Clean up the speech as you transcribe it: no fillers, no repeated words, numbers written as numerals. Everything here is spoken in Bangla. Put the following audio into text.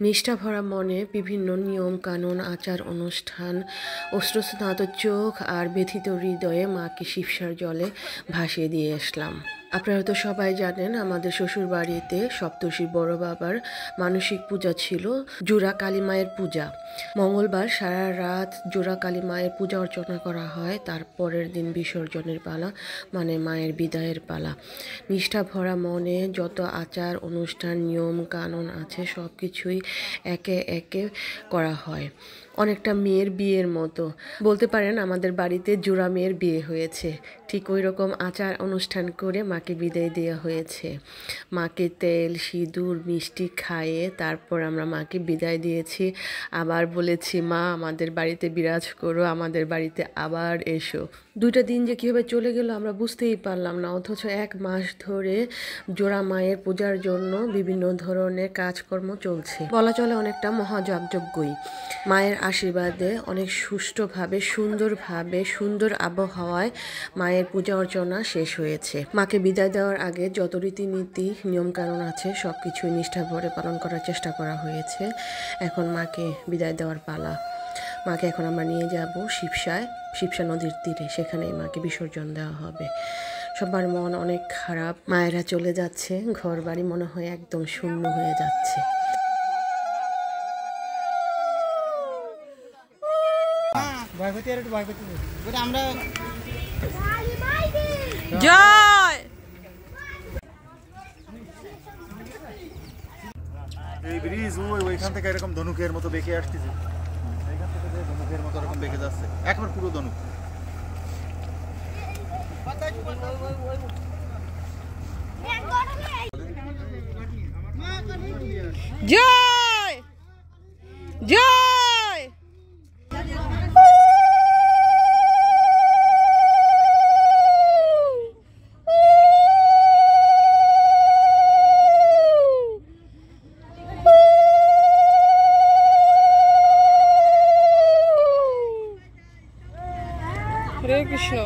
নিষ্ঠা ভরা মনে বিভিন্ন নিয়ম কানুন আচার অনুষ্ঠান অশ্রুস্নাত চোখ আর ব্যথিত হৃদয়ে মাকে শিবসার জলে ভাসিয়ে দিয়ে আসলাম। আপনারা তো সবাই জানেন আমাদের শ্বশুর বাড়িতে সপ্তর্ষি বড় বাবার মানসিক পূজা ছিল, জোড়া কালী মায়ের পূজা। মঙ্গলবার সারা রাত জোড়া কালী মায়ের পূজা অর্চনা করা হয়, তারপরের দিন বিসর্জনের পালা, মানে মায়ের বিদায়ের পালা। নিষ্ঠা ভরা মনে যত আচার অনুষ্ঠান নিয়ম কানুন আছে সব কিছুই একে একে করা হয়, অনেকটা মেয়ের বিয়ের মতো বলতে পারেন। আমাদের বাড়িতে জোড়া মেয়ের বিয়ে হয়েছে, ঠিক ওই রকম আচার অনুষ্ঠান করে মাকে বিদায় দেওয়া হয়েছে। মাকে তেল সিঁদুর মিষ্টি খাইয়ে তারপর আমরা মাকে বিদায় দিয়েছি। আবার বলেছি, মা আমাদের বাড়িতে বিরাজ করো, আমাদের বাড়িতে আবার এসো। 2টা দিন যে কীভাবে চলে গেল আমরা বুঝতেই পারলাম না, অথচ 1 মাস ধরে জোড়া মায়ের পূজার জন্য বিভিন্ন ধরনের কাজকর্ম চলছে, বলা চলে অনেকটা মহাযজ্ঞই। মায়ের আশীর্বাদে অনেক সুষ্ঠুভাবে সুন্দরভাবে সুন্দর আবহাওয়ায় মায়ের পূজা অর্চনা শেষ হয়েছে। মাকে বিদায় দেওয়ার আগে যত রীতিনীতি নিয়মকানুন আছে সব কিছুই নিষ্ঠা ভরে পালন করার চেষ্টা করা হয়েছে। এখন মাকে বিদায় দেওয়ার পালা। মাকে এখন আমরা নিয়ে যাব শিবসা নদীর তীরে, সেখানেই মাকে বিসর্জন দেওয়া হবে। সবার মন অনেক খারাপ, মায়েরা চলে যাচ্ছে, ঘর বাড়ি মনে হয় একদম শূন্য হয়ে যাচ্ছে। জয় এই ব্রিজ ওইখান থেকে এরকম ধনুকের মতো বেঁকে আসতেছে, এইখান থেকে ধনুকের মতো এরকম বেঁকে যাচ্ছে, একবার পুরো ধনুক। জয় জয় হরে কৃষ্ণ।